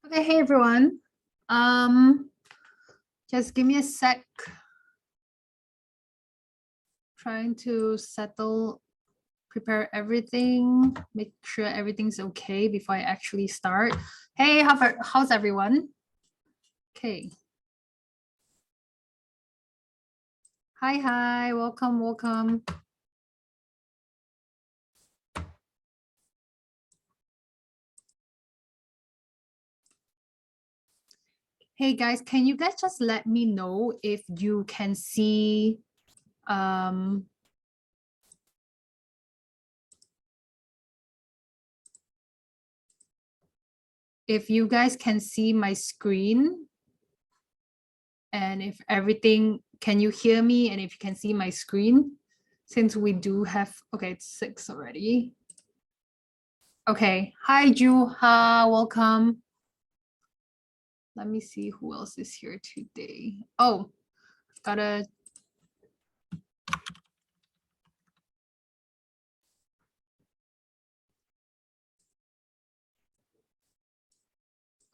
Okay, hey everyone. Just give me a sec. Trying to prepare everything, make sure everything's okay before I actually start. Hey, how's everyone? Okay. Hi, welcome. Hey guys, can you guys just let me know if you can see if you guys can see my screen, and if everything, can you hear me, and if you can see my screen, since we do have, okay, it's 6 already. Okay, hi Juha, welcome. Let me see who else is here today. Oh, gotta.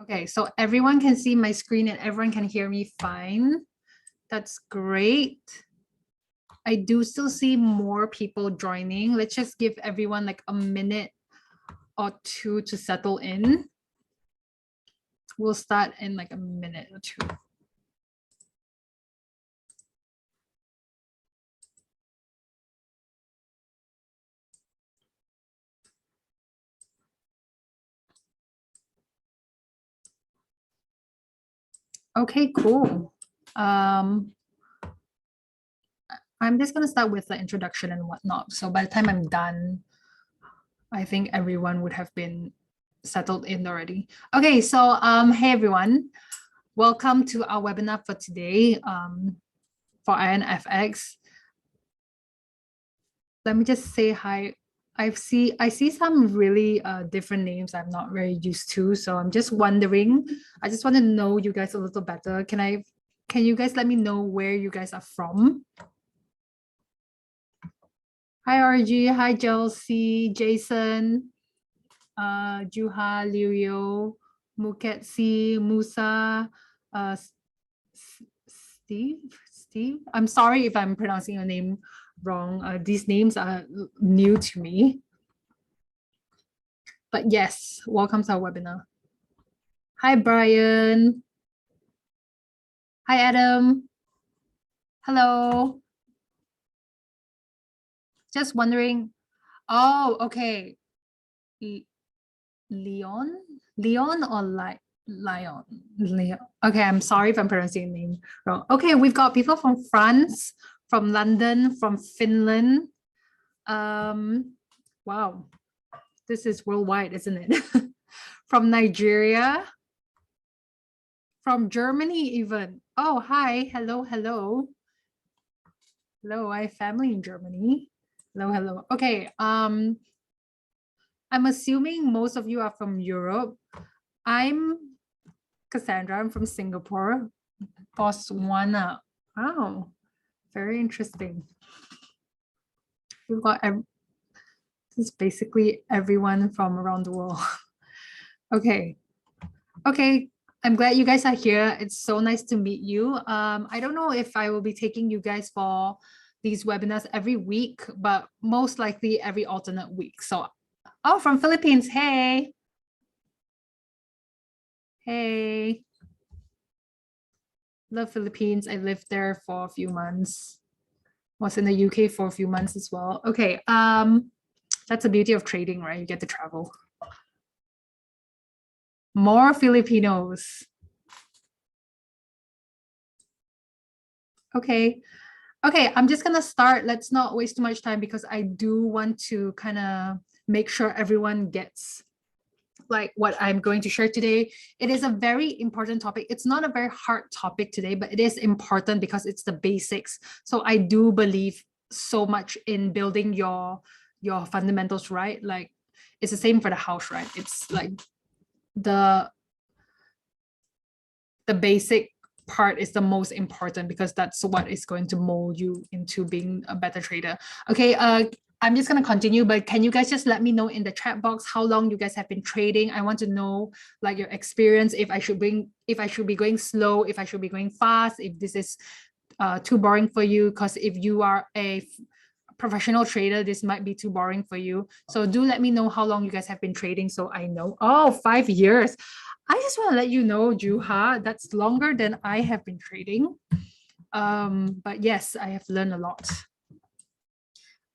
Okay, so everyone can see my screen and everyone can hear me fine. That's great. I do still see more people joining. Let's just give everyone like a minute or two to settle in. We'll start in like a minute or two. Okay, cool. I'm just gonna start with the introduction and whatnot. So by the time I'm done, I think everyone would have been settled in already. Okay, so hey everyone, welcome to our webinar for today for IronFX. Let me just say hi. I see some really different names I'm not very used to, so I'm just wondering. I just want to know you guys a little better. Can you guys let me know where you guys are from? Hi RG, hi Chelsea, Jason, Juha, Liu, Muketsi, Musa, Steve. I'm sorry if I'm pronouncing your name wrong. These names are new to me. But yes, welcome to our webinar. Hi, Brian. Hi, Adam. Hello. Just wondering. Oh, okay. Leon or Lion? Leon. Okay, I'm sorry if I'm pronouncing your name wrong. Okay, we've got people from France, from London, from Finland. Wow, this is worldwide, isn't it? From Nigeria, from Germany even. Oh, hi, hello. Hello, I have family in Germany. Hello. Okay, I'm assuming most of you are from Europe. I'm Cassandra, I'm from Singapore. Botswana. Wow, very interesting. We've got this is basically everyone from around the world. Okay, I'm glad you guys are here. It's so nice to meet you. I don't know if I will be taking you guys for these webinars every week, but most likely every alternate week. So, oh, from Philippines. Hey. Love Philippines. I lived there for a few months. Was in the UK for a few months as well. Okay. That's the beauty of trading, right? You get to travel. More Filipinos. Okay, I'm just gonna start. Let's not waste too much time because I do want to kind of make sure everyone gets like what I'm going to share today. It is a very important topic. It's not a very hard topic today, but it is important because it's the basics. So I do believe so much in building your fundamentals, right? Like it's the same for the house, right? It's like the basic part is the most important because that's what is going to mold you into being a better trader. Okay, I'm just going to continue, but can you guys just let me know in the chat box how long you guys have been trading? I want to know like your experience, if I should be going slow, if I should be going fast, if this is too boring for you, because if you are a professional trader, this might be too boring for you. So do let me know how long you guys have been trading so I know. Oh, 5 years. I just want to let you know, Juha, that's longer than I have been trading. But yes, I have learned a lot.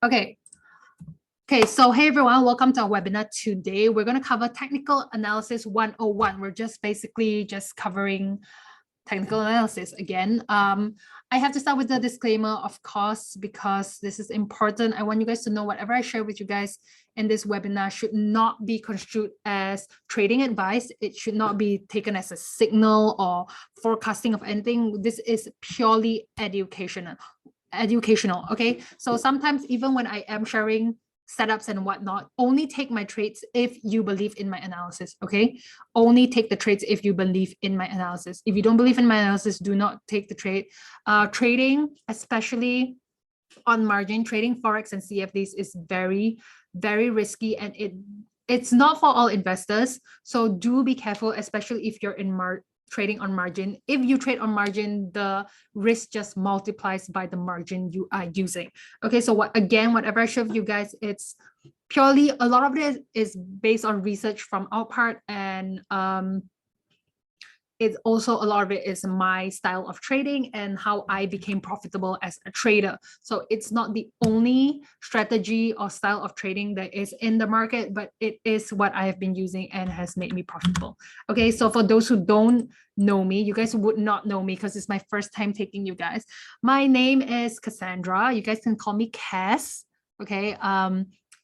Okay. Okay, so hey everyone, welcome to our webinar today. We're going to cover Technical Analysis 101. We're just basically just covering technical analysis again. I have to start with the disclaimer, of course, because this is important. I want you guys to know whatever I share with you guys in this webinar should not be construed as trading advice. It should not be taken as a signal or forecasting of anything. This is purely educational. Okay, so sometimes even when I am sharing setups and whatnot, only take my trades if you believe in my analysis. Okay, only take the trades if you believe in my analysis. If you don't believe in my analysis, do not take the trade. Trading, especially on margin, trading Forex and CFDs is very, very risky, and it's not for all investors. So do be careful, especially if you're in trading on margin. If you trade on margin, the risk just multiplies by the margin you are using. Okay, so whatever I showed you guys, it's purely, a lot of it is based on research from our part, and it's also a lot of it is my style of trading and how I became profitable as a trader. So it's not the only strategy or style of trading that is in the market, but it is what I have been using and has made me profitable. Okay, so for those who don't know me, you guys would not know me because it's my first time taking you guys. My name is Cassandra. You guys can call me Cass. Okay,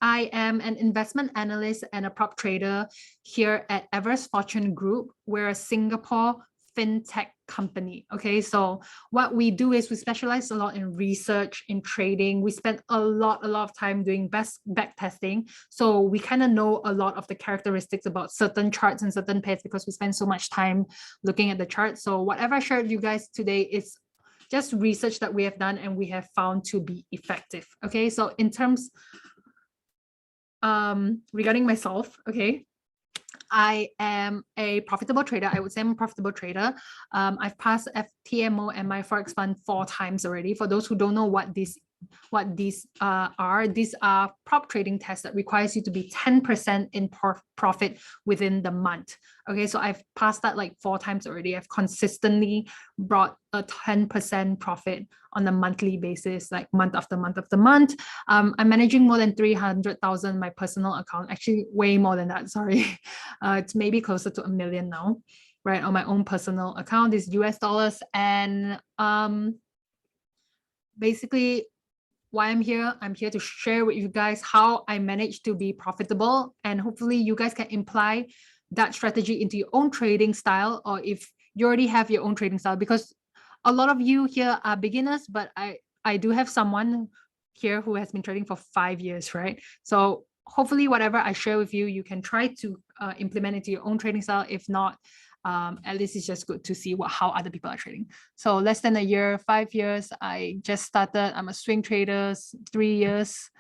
I am an investment analyst and a prop trader here at Everest Fortune Group. We're a Singapore fintech company. Okay, so what we do is we specialize a lot in research, in trading. We spend a lot of time doing back testing. So we kind of know a lot of the characteristics about certain charts and certain pairs because we spend so much time looking at the charts. So whatever I shared with you guys today is just research that we have done and we have found to be effective. Okay, so in terms regarding myself, okay, I am a profitable trader. I would say I'm a profitable trader. I've passed FTMO and my Forex fund 4 times already. For those who don't know what these are prop trading tests that requires you to be 10% in profit within the month. Okay, so I've passed that like 4 times already. I've consistently brought a 10% profit on a monthly basis, like month after month after month. I'm managing more than 300,000 my personal account, actually way more than that, sorry. It's maybe closer to 1 million now, right? On my own personal account is US dollars. And basically why I'm here to share with you guys how I managed to be profitable, and hopefully you guys can apply that strategy into your own trading style, or if you already have your own trading style, because a lot of you here are beginners, but I do have someone here who has been trading for 5 years, right? So hopefully whatever I share with you, you can try to implement into your own trading style. If not, at least it's just good to see how other people are trading. So less than a year, 5 years, I just started. I'm a swing trader, 3 years,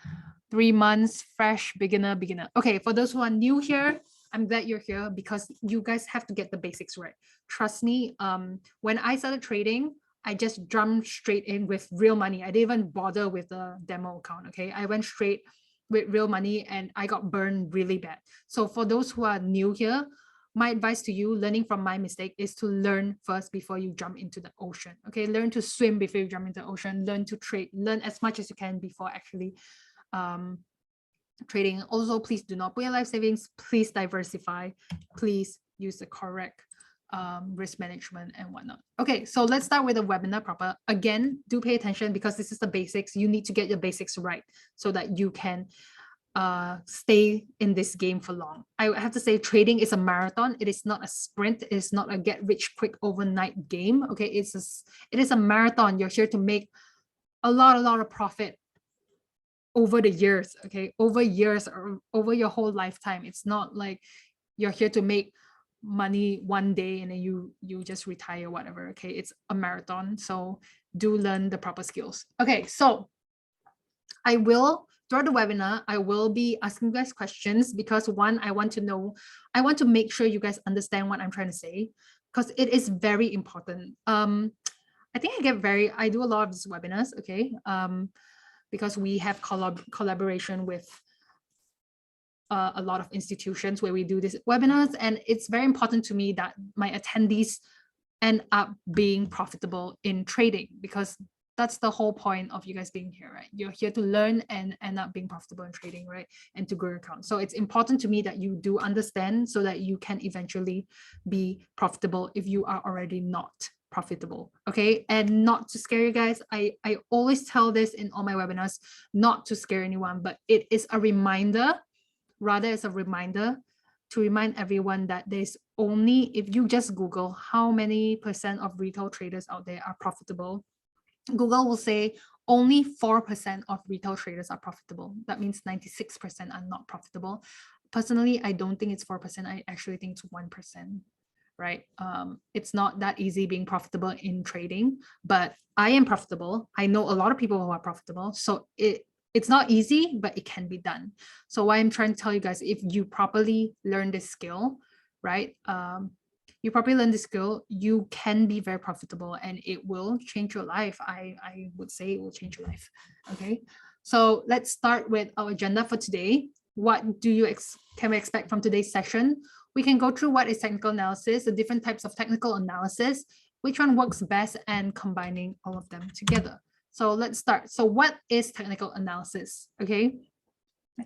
3 months, fresh, beginner. Okay, for those who are new here, I'm glad you're here because you guys have to get the basics right. Trust me, when I started trading, I just jumped straight in with real money. I didn't even bother with the demo account, okay? I went straight with real money and I got burned really bad. So for those who are new here, my advice to you, learning from my mistake, is to learn first before you jump into the ocean. Okay, learn to swim before you jump into the ocean. Learn to trade. Learn as much as you can before actually trading. Also, please do not put your life savings. Please diversify. Please use the correct risk management and whatnot. Okay, so let's start with the webinar proper. Again, do pay attention because this is the basics. You need to get your basics right so that you can stay in this game for long. I have to say trading is a marathon. It is not a sprint. It is not a get rich quick overnight game. Okay, it is a marathon. You're here to make a lot of profit over the years. Okay, over years or over your whole lifetime. It's not like you're here to make money one day and then you just retire, whatever. Okay, it's a marathon. So do learn the proper skills. Okay, so I will throughout the webinar, I will be asking you guys questions because one, I want to make sure you guys understand what I'm trying to say because it is very important. I think I do a lot of these webinars, okay? Because we have collaboration with a lot of institutions where we do these webinars, and it's very important to me that my attendees end up being profitable in trading because that's the whole point of you guys being here, right? You're here to learn and end up being profitable in trading, right? And to grow your account. So it's important to me that you do understand so that you can eventually be profitable if you are already not profitable, okay? And not to scare you guys. I always tell this in all my webinars, not to scare anyone, but it is a reminder, rather as a reminder to remind everyone that there's only, if you just Google how many % of retail traders out there are profitable, Google will say only 4% of retail traders are profitable. That means 96% are not profitable. Personally, I don't think it's 4%. I actually think it's 1%, right? It's not that easy being profitable in trading, but I am profitable. I know a lot of people who are profitable. So it's not easy, but it can be done. So what I'm trying to tell you guys, if you properly learn this skill, right? You properly learn this skill, you can be very profitable and it will change your life. I would say it will change your life. Okay, so let's start with our agenda for today. What can we expect from today's session? We can go through what is technical analysis, the different types of technical analysis, which one works best, and combining all of them together. So let's start. So what is technical analysis? Okay,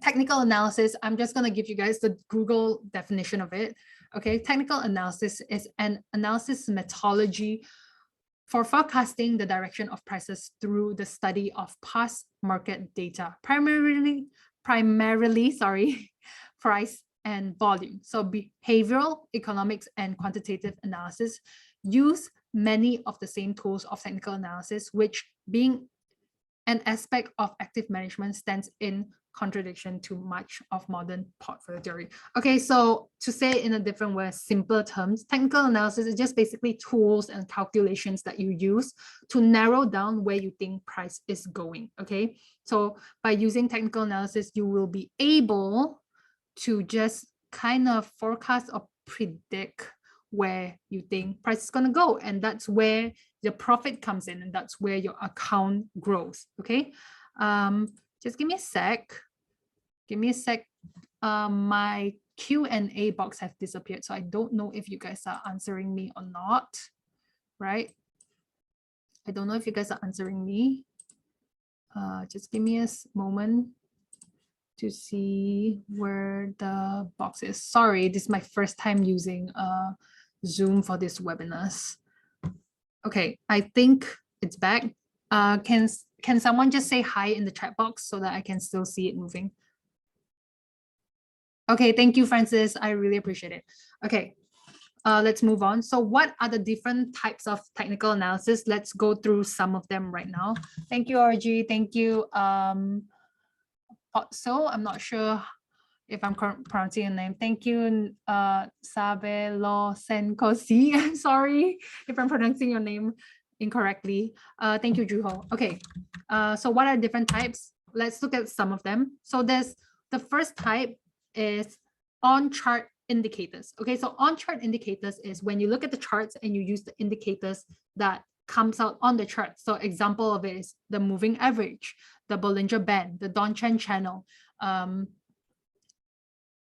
technical analysis, I'm just going to give you guys the Google definition of it. Okay, technical analysis is an analysis methodology for forecasting the direction of prices through the study of past market data, primarily, price and volume. So behavioral economics and quantitative analysis use many of the same tools of technical analysis, which being an aspect of active management stands in contradiction to much of modern portfolio theory. Okay, so to say it in a different way, simpler terms, technical analysis is just basically tools and calculations that you use to narrow down where you think price is going. Okay, so by using technical analysis, you will be able to just kind of forecast or predict where you think price is going to go, and that's where the profit comes in, and that's where your account grows. Okay, just give me a sec. My Q&A box has disappeared, so I don't know if you guys are answering me or not, right? I don't know if you guys are answering me. Just give me a moment to see where the box is. Sorry, this is my first time using Zoom for these webinars. Okay, I think it's back. Can someone just say hi in the chat box so that I can still see it moving? Okay, thank you, Francis. I really appreciate it. Okay, let's move on. So what are the different types of technical analysis? Let's go through some of them right now. Thank you, RG. Thank you. So I'm not sure if I'm pronouncing your name. Thank you, Sabelo Senkosi. I'm sorry if I'm pronouncing your name incorrectly. Thank you, Juho. Okay, so what are different types? Let's look at some of them. So there's the first type is on-chart indicators. Okay, so on-chart indicators is when you look at the charts and you use the indicators that comes out on the chart. So example of it is the moving average, the Bollinger Band, the Downtrend channel,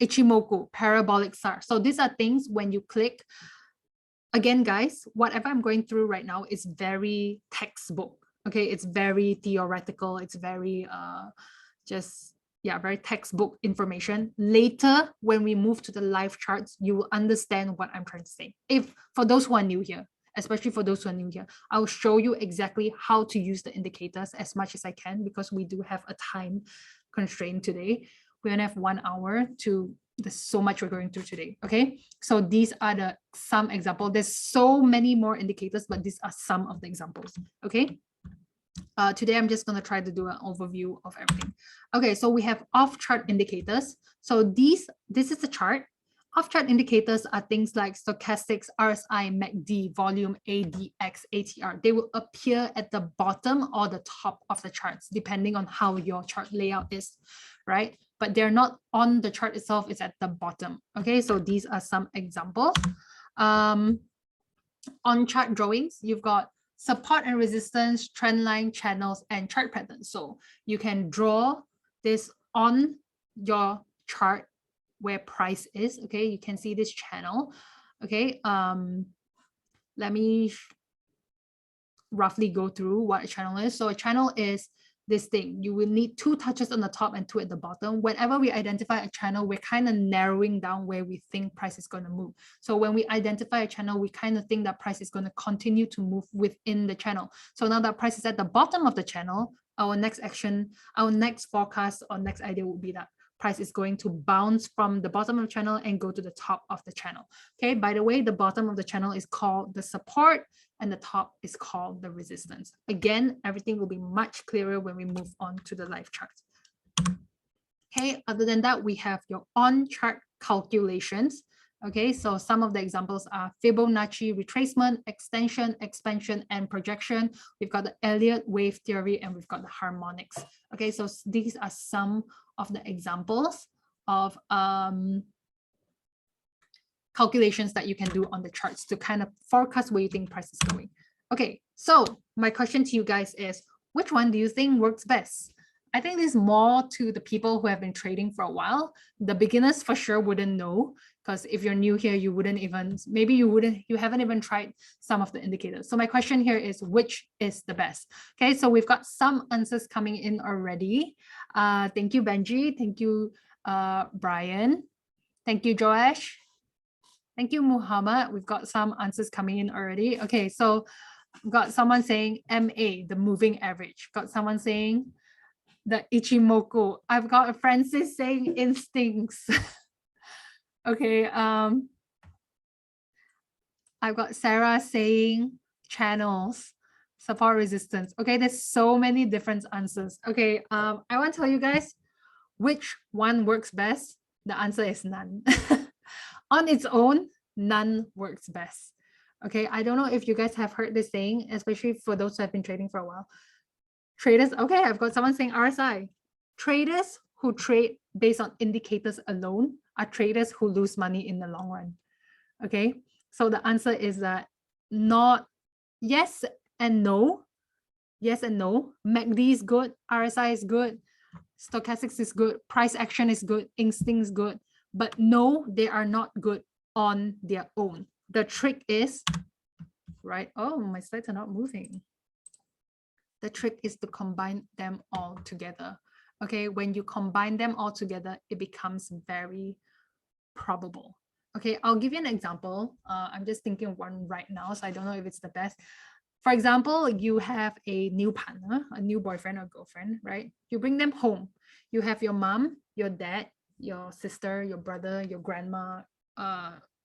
Ichimoku, parabolic SAR. So these are things when you click. Again, guys, whatever I'm going through right now is very textbook. Okay, it's very theoretical. It's very very textbook information. Later, when we move to the live charts, you will understand what I'm trying to say. If for those who are new here, especially for those who are new here, I will show you exactly how to use the indicators as much as I can because we do have a time constraint today. We only have 1 hour there's so much we're going through today. Okay, so these are some examples. There's so many more indicators, but these are some of the examples. Okay. Today, I'm just going to try to do an overview of everything. Okay, so we have off-chart indicators. So this is a chart. Off-chart indicators are things like stochastics, RSI, MACD, volume, ADX, ATR. They will appear at the bottom or the top of the charts, depending on how your chart layout is, right? But they're not on the chart itself, it's at the bottom. Okay, so these are some examples. On chart drawings, you've got support and resistance, trend line, channels, and chart patterns. So you can draw this on your chart where price is. Okay, you can see this channel. Okay, let me roughly go through what a channel is. So a channel is this thing. You will need 2 touches on the top and 2 at the bottom. Whenever we identify a channel, we're kind of narrowing down where we think price is going to move. So when we identify a channel, we kind of think that price is going to continue to move within the channel. So now that price is at the bottom of the channel, our next action, our next forecast or next idea will be that price is going to bounce from the bottom of the channel and go to the top of the channel. Okay, by the way, the bottom of the channel is called the support and the top is called the resistance. Again, everything will be much clearer when we move on to the live chart. Okay, other than that, we have your on-chart calculations. Okay, so some of the examples are Fibonacci retracement, extension, expansion, and projection. We've got the Elliott wave theory, and we've got the harmonics. Okay, so these are some of the examples of calculations that you can do on the charts to kind of forecast where you think price is going. Okay, so my question to you guys is, which one do you think works best? I think this is more to the people who have been trading for a while. The beginners for sure wouldn't know, because if you're new here, you wouldn't even, maybe you haven't even tried some of the indicators. So my question here is, which is the best? Okay, so we've got some answers coming in already. Thank you, Benji. Thank you, Brian. Thank you, Joash. Thank you, Muhammad. We've got some answers coming in already. Okay, so we've got someone saying MA, the moving average. Got someone saying the Ichimoku. I've got a Francis saying instincts. Okay, I've got Sarah saying channels, support resistance. Okay, there's so many different answers. Okay, I want to tell you guys which one works best. The answer is none. On its own, none works best. Okay, I don't know if you guys have heard this saying, especially for those who have been trading for a while. Traders, okay, I've got someone saying RSI. Traders who trade based on indicators alone are traders who lose money in the long run. Okay, so the answer is that not yes and no. Yes and no. MACD is good, RSI is good, stochastics is good, price action is good, instinct is good, but no, they are not good on their own. The trick is, right? Oh, my slides are not moving. The trick is to combine them all together. Okay, when you combine them all together, it becomes very probable. Okay, I'll give you an example. I'm just thinking one right now, so I don't know if it's the best. For example, you have a new partner, a new boyfriend or girlfriend, right? You bring them home. You have your mom, your dad, your sister, your brother, your grandma,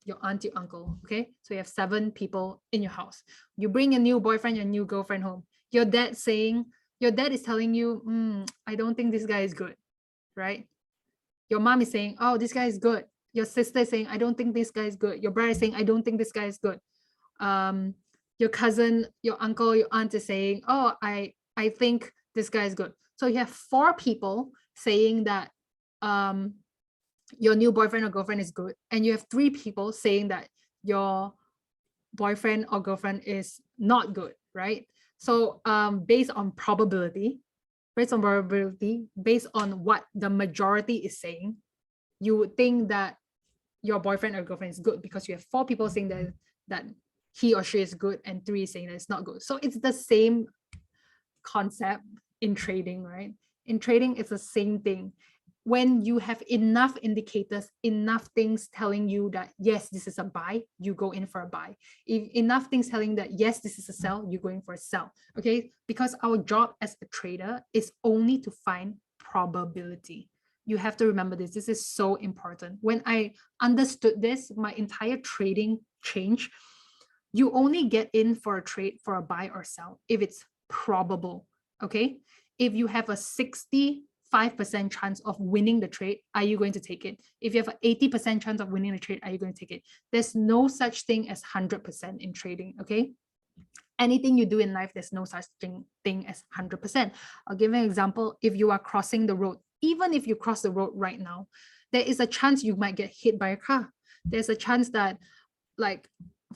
your aunt, your uncle. Okay, so you have 7 people in your house. You bring a new boyfriend, your new girlfriend home. Your dad is telling you, I don't think this guy is good, right? Your mom is saying, oh, this guy is good. Your sister is saying, I don't think this guy is good. Your brother is saying, I don't think this guy is good. Your cousin, your uncle, your aunt is saying, oh, I think this guy is good. So you have 4 people saying that your new boyfriend or girlfriend is good, and you have 3 people saying that your boyfriend or girlfriend is not good, right? So based on probability, based on what the majority is saying, you would think that your boyfriend or girlfriend is good because you have 4 people saying that he or she is good and 3 saying that it's not good. So it's the same concept in trading, right? In trading, it's the same thing. When you have enough indicators, enough things telling you that, yes, this is a buy, you go in for a buy. If enough things telling that, yes, this is a sell, you're going for a sell, okay? Because our job as a trader is only to find probability. You have to remember this. This is so important. When I understood this, my entire trading changed. You only get in for a trade for a buy or sell if it's probable, okay? If you have a 60 5% chance of winning the trade, are you going to take it? If you have an 80% chance of winning the trade, are you going to take it? There's no such thing as 100% in trading, okay? Anything you do in life, there's no such thing as 100%. I'll give you an example. If you are crossing the road, even if you cross the road right now, there is a chance you might get hit by a car. There's a chance that, like,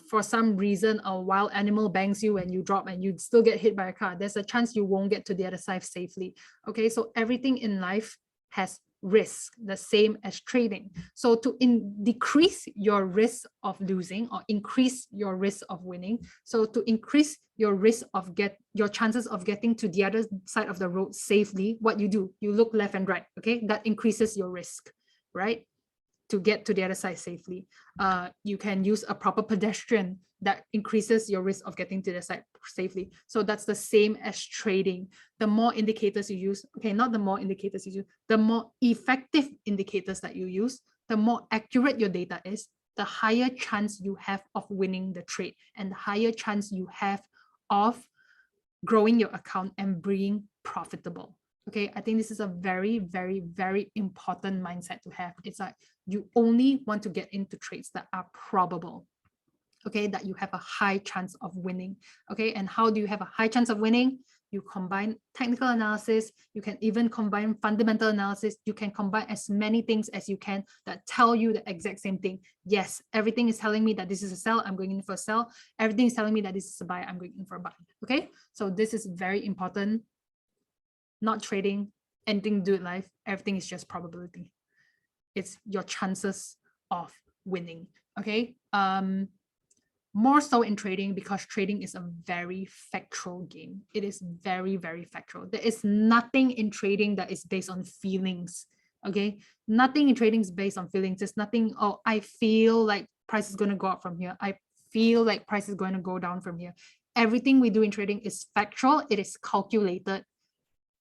for some reason, a wild animal bangs you and you drop and you still get hit by a car. There's a chance you won't get to the other side safely. Okay, so everything in life has risk, the same as trading. So to decrease your risk of losing or increase your risk of winning, so to increase your risk of your chances of getting to the other side of the road safely, what you do, you look left and right. Okay, that increases your risk, right? To get to the other side safely. You can use a proper pedestrian that increases your risk of getting to the side safely. So that's the same as trading. The more indicators you use, okay, not the more indicators you use, the more effective indicators that you use, the more accurate your data is, the higher chance you have of winning the trade and the higher chance you have of growing your account and being profitable. Okay, I think this is a very, very, very important mindset to have. It's like you only want to get into trades that are probable, okay, that you have a high chance of winning. Okay, and how do you have a high chance of winning? You combine technical analysis, you can even combine fundamental analysis, you can combine as many things as you can that tell you the exact same thing. Yes, everything is telling me that this is a sell, I'm going in for a sell. Everything is telling me that this is a buy, I'm going in for a buy. Okay, so this is very important. Not trading, anything to do with life, everything is just probability. It's your chances of winning. Okay, more so in trading, because trading is a very factual game. It is very, very factual. There is nothing in trading that is based on feelings. Okay, nothing in trading is based on feelings. There's nothing, oh, I feel like price is going to go up from here, I feel like price is going to go down from here. Everything we do in trading is factual. It is calculated.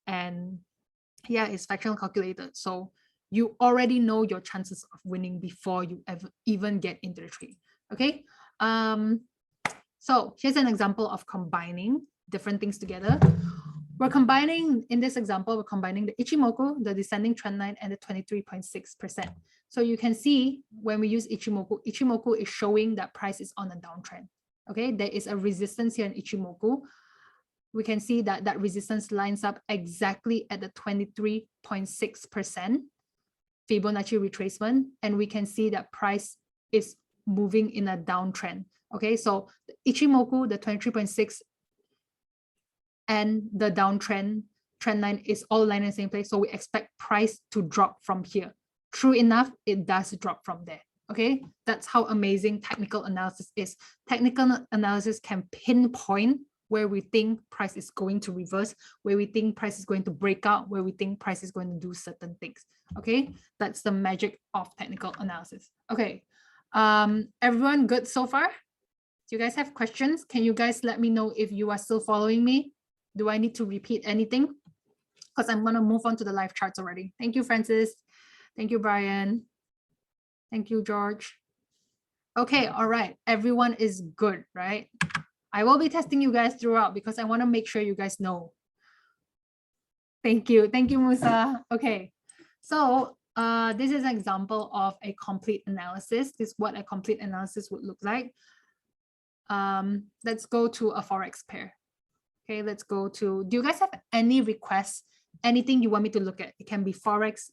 And yeah, it's factual calculated. So you already know your chances of winning before you ever even get into the trade. Okay, so here's an example of combining different things together. We're combining, in this example, we're combining the Ichimoku, the descending trend line, and the 23.6%. So you can see when we use Ichimoku, Ichimoku is showing that price is on a downtrend. Okay, there is a resistance here in Ichimoku. We can see that that resistance lines up exactly at the 23.6% Fibonacci retracement, and we can see that price is moving in a downtrend. Okay, so the Ichimoku, the 23.6 and the downtrend trend line is all aligned in the same place, so we expect price to drop from here. True enough, it does drop from there. Okay, that's how amazing technical analysis is. Technical analysis can pinpoint where we think price is going to reverse, where we think price is going to break out, where we think price is going to do certain things. Okay, that's the magic of technical analysis. Okay, everyone good so far? Do you guys have questions? Can you guys let me know if you are still following me? Do I need to repeat anything? Because I'm going to move on to the live charts already. Thank you, Francis. Thank you, Brian. Thank you, George. Okay, all right. Everyone is good, right? I will be testing you guys throughout because I want to make sure you guys know. Thank you. Thank you, Musa. Okay. So this is an example of a complete analysis. This is what a complete analysis would look like. Let's go to a Forex pair. Okay, let's go to, do you guys have any requests? Anything you want me to look at? It can be Forex,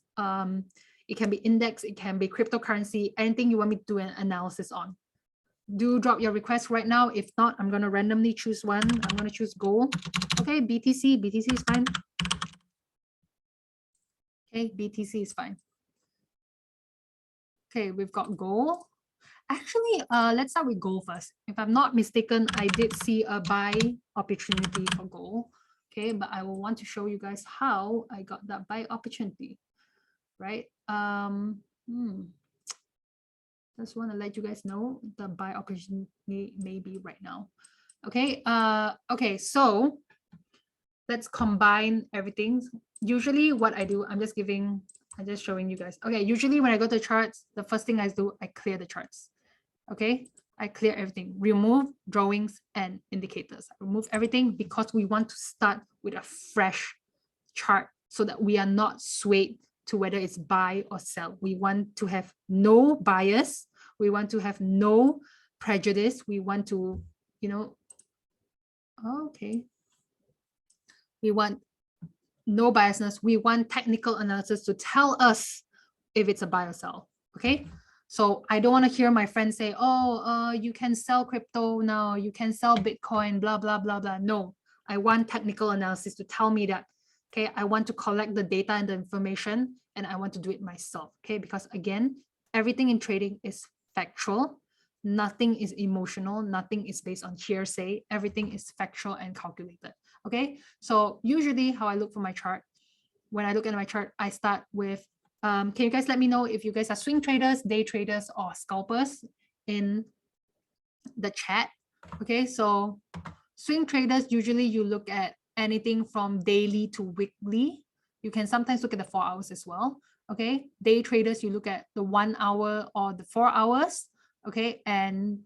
it can be index, it can be cryptocurrency, anything you want me to do an analysis on. Do drop your request right now. If not, I'm going to randomly choose one. I'm going to choose gold. Okay, BTC is fine. Okay, BTC is fine. Okay, we've got gold. Actually, let's start with gold first. If I'm not mistaken, I did see a buy opportunity for gold. Okay, but I will want to show you guys how I got that buy opportunity, right? Just want to let you guys know the buy opportunity may be right now. Okay, okay, so let's combine everything. Usually what I do, I'm just showing you guys. Okay, usually when I go to charts, the first thing I do, I clear the charts. Okay, I clear everything, remove drawings and indicators. I remove everything because we want to start with a fresh chart so that we are not swayed to whether it's buy or sell. We want to have no bias. We want to have no prejudice. We want to, you know, okay. We want no biasness. We want technical analysis to tell us if it's a buy or sell. Okay. So I don't want to hear my friends say, oh, you can sell crypto now, you can sell Bitcoin, blah, blah, blah, blah. No, I want technical analysis to tell me that, okay, I want to collect the data and the information, and I want to do it myself, okay? Because again, everything in trading is factual. Nothing is emotional. Nothing is based on hearsay. Everything is factual and calculated, okay? So usually how I look for my chart, when I look at my chart, I start with, can you guys let me know if you guys are swing traders, day traders, or scalpers in the chat? Okay, so swing traders, usually you look at anything from daily to weekly. You can sometimes look at the 4 hours as well. Okay, day traders, you look at the 1 hour or the 4 hours. Okay, and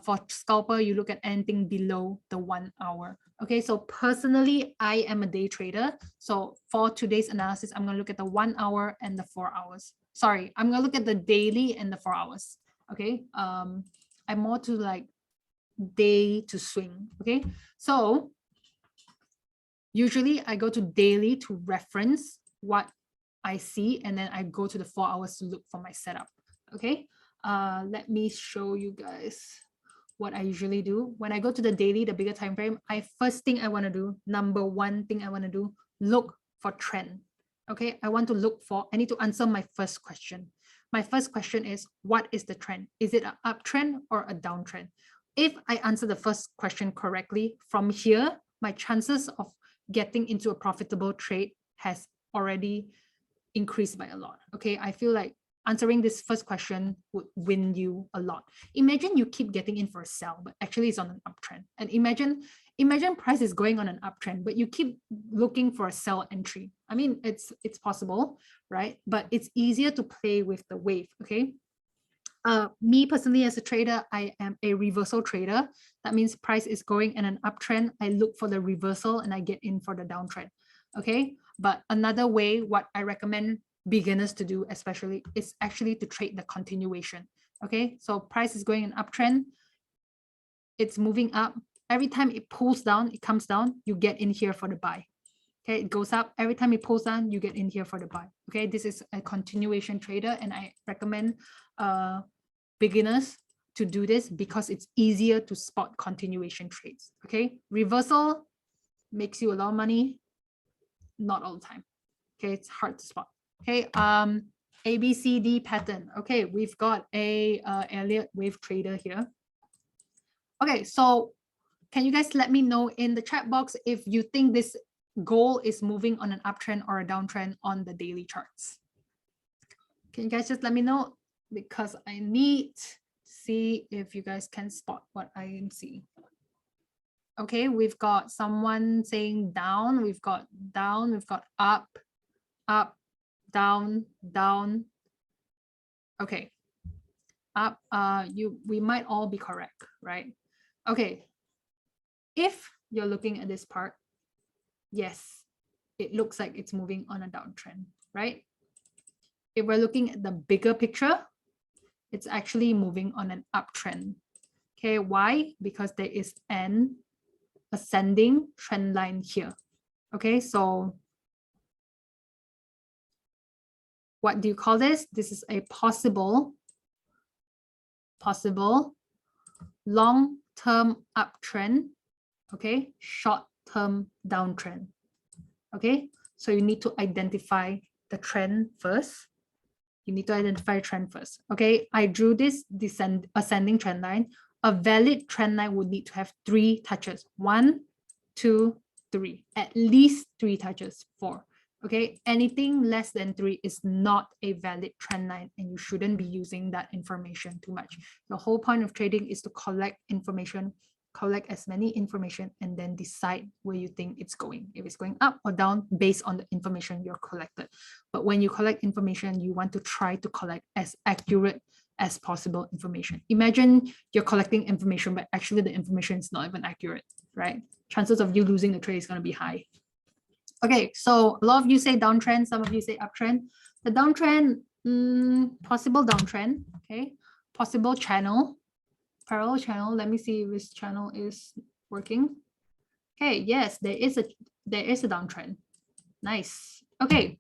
for scalper, you look at anything below the 1 hour. Okay, so personally, I am a day trader. So for today's analysis, I'm going to look at the 1 hour and the 4 hours. Sorry, I'm going to look at the daily and the 4 hours. Okay, I'm more to like day to swing. Okay, so usually I go to daily to reference what I see, and then I go to the 4 hours to look for my setup. Okay, let me show you guys what I usually do. When I go to the daily, the bigger time frame, first thing I want to do, number one thing I want to do, look for trend. Okay, I need to answer my first question. My first question is, what is the trend? Is it an uptrend or a downtrend? If I answer the first question correctly, from here, my chances of getting into a profitable trade has already increased by a lot. Okay, I feel like answering this first question would win you a lot. Imagine you keep getting in for a sell, but actually it's on an uptrend. And imagine price is going on an uptrend, but you keep looking for a sell entry. I mean, it's possible, right? But it's easier to play with the wave, okay? Me personally as a trader, I am a reversal trader. That means price is going in an uptrend. I look for the reversal and I get in for the downtrend, okay? But another way, what I recommend beginners to do especially, is actually to trade the continuation. Okay, so price is going an uptrend, it's moving up. Every time it pulls down, it comes down, you get in here for the buy. Okay, it goes up, every time it pulls down, you get in here for the buy. Okay, this is a continuation trader, and I recommend beginners to do this because it's easier to spot continuation trades. Okay, reversal makes you a lot of money, not all the time. Okay, it's hard to spot. Okay, ABCD pattern. Okay, we've got a Elliott wave trader here. Okay, so can you guys let me know in the chat box if you think this goal is moving on an uptrend or a downtrend on the daily charts? Can you guys just let me know, because I need to see if you guys can spot what I am seeing. Okay, we've got someone saying down, we've got down, we've got up, up, down, down. Okay, up, we might all be correct, right? Okay, if you're looking at this part, yes, it looks like it's moving on a downtrend, right? If we're looking at the bigger picture, it's actually moving on an uptrend. Okay, why? Because there is an ascending trend line here. Okay, so what do you call this? This is a possible long-term uptrend, okay, short-term downtrend. Okay, so you need to identify the trend first. You need to identify a trend first. Okay, I drew this ascending trend line. A valid trend line would need to have 3 touches. 1, 2, 3. At least 3 touches. 4. Okay, anything less than 3 is not a valid trend line, and you shouldn't be using that information too much. The whole point of trading is to collect information, collect as many information, and then decide where you think it's going, if it's going up or down based on the information you're collected. But when you collect information, you want to try to collect as accurate as possible information. Imagine you're collecting information, but actually the information is not even accurate, right? Chances of you losing the trade is going to be high. Okay, so a lot of you say downtrend, some of you say uptrend. The downtrend, possible downtrend, okay, possible channel, parallel channel. Let me see if this channel is working. Okay, yes, there is a downtrend. Nice. Okay,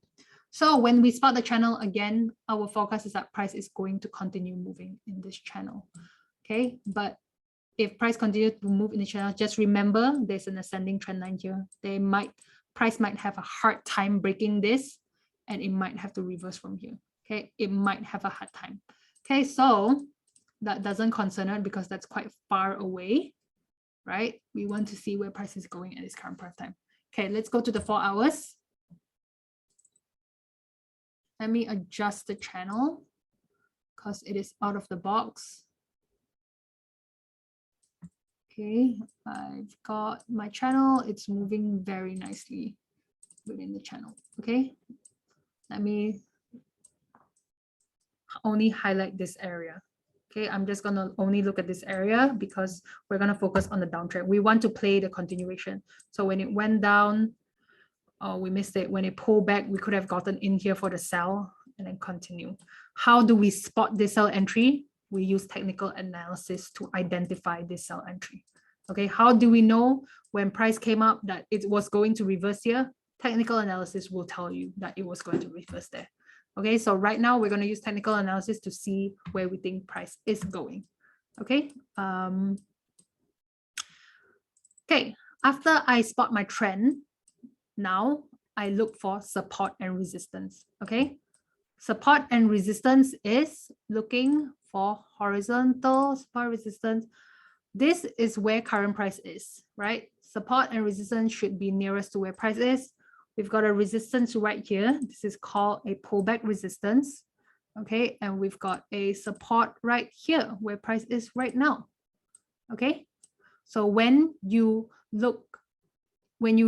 so when we spot the channel again, our forecast is that price is going to continue moving in this channel. Okay, but if price continues to move in the channel, just remember there's an ascending trend line here. Price might have a hard time breaking this, and it might have to reverse from here. Okay, it might have a hard time. Okay, so that doesn't concern us because that's quite far away, right? We want to see where price is going at this current price time. Okay, let's go to the 4 hours. Let me adjust the channel because it is out of the box. Okay, I've got my channel. It's moving very nicely within the channel. Okay, let me only highlight this area. Okay, I'm just gonna only look at this area because we're gonna focus on the downtrend. We want to play the continuation. So when it went down, oh, we missed it. When it pulled back, we could have gotten in here for the sell and then continue. How do we spot this sell entry? We use technical analysis to identify this sell entry. Okay, how do we know when price came up that it was going to reverse here? Technical analysis will tell you that it was going to reverse there. Okay, so right now we're going to use technical analysis to see where we think price is going. Okay. Okay, after I spot my trend, now I look for support and resistance. Okay, support and resistance is looking for horizontal support resistance. This is where current price is, right? Support and resistance should be nearest to where price is. We've got a resistance right here. This is called a pullback resistance. Okay, and we've got a support right here where price is right now. Okay, so when you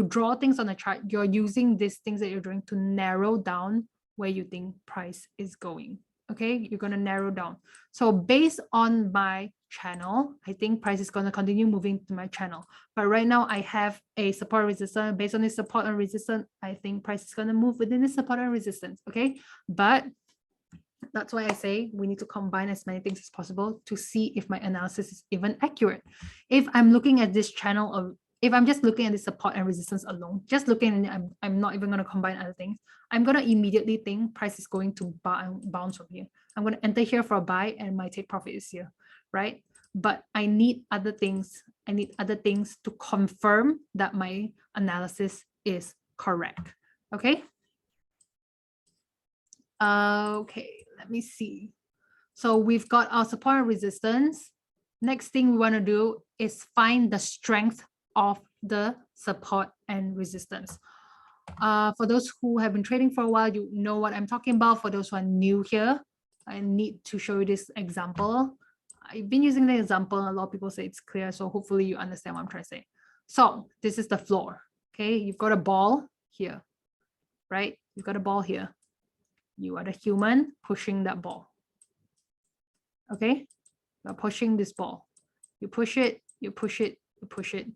draw things on the chart, you're using these things that you're doing to narrow down where you think price is going. Okay, you're going to narrow down. So based on my channel, I think price is going to continue moving to my channel. But right now I have a support resistance. Based on this support and resistance, I think price is going to move within this support and resistance. Okay, but that's why I say we need to combine as many things as possible to see if my analysis is even accurate. If I'm looking at this channel, or if I'm just looking at the support and resistance alone, just looking at it, I'm not even going to combine other things. I'm going to immediately think price is going to bounce from here. I'm going to enter here for a buy and my take profit is here, right? But I need other things. I need other things to confirm that my analysis is correct. Okay. Okay, let me see. So we've got our support and resistance. Next thing we want to do is find the strength of the support and resistance. For those who have been trading for a while, you know what I'm talking about. For those who are new here, I need to show you this example. I've been using the example. A lot of people say it's clear, so hopefully you understand what I'm trying to say. So this is the floor. Okay, you've got a ball here, right? You've got a ball here. You are the human pushing that ball. Okay, you're pushing this ball. You push it, you push it, you push it.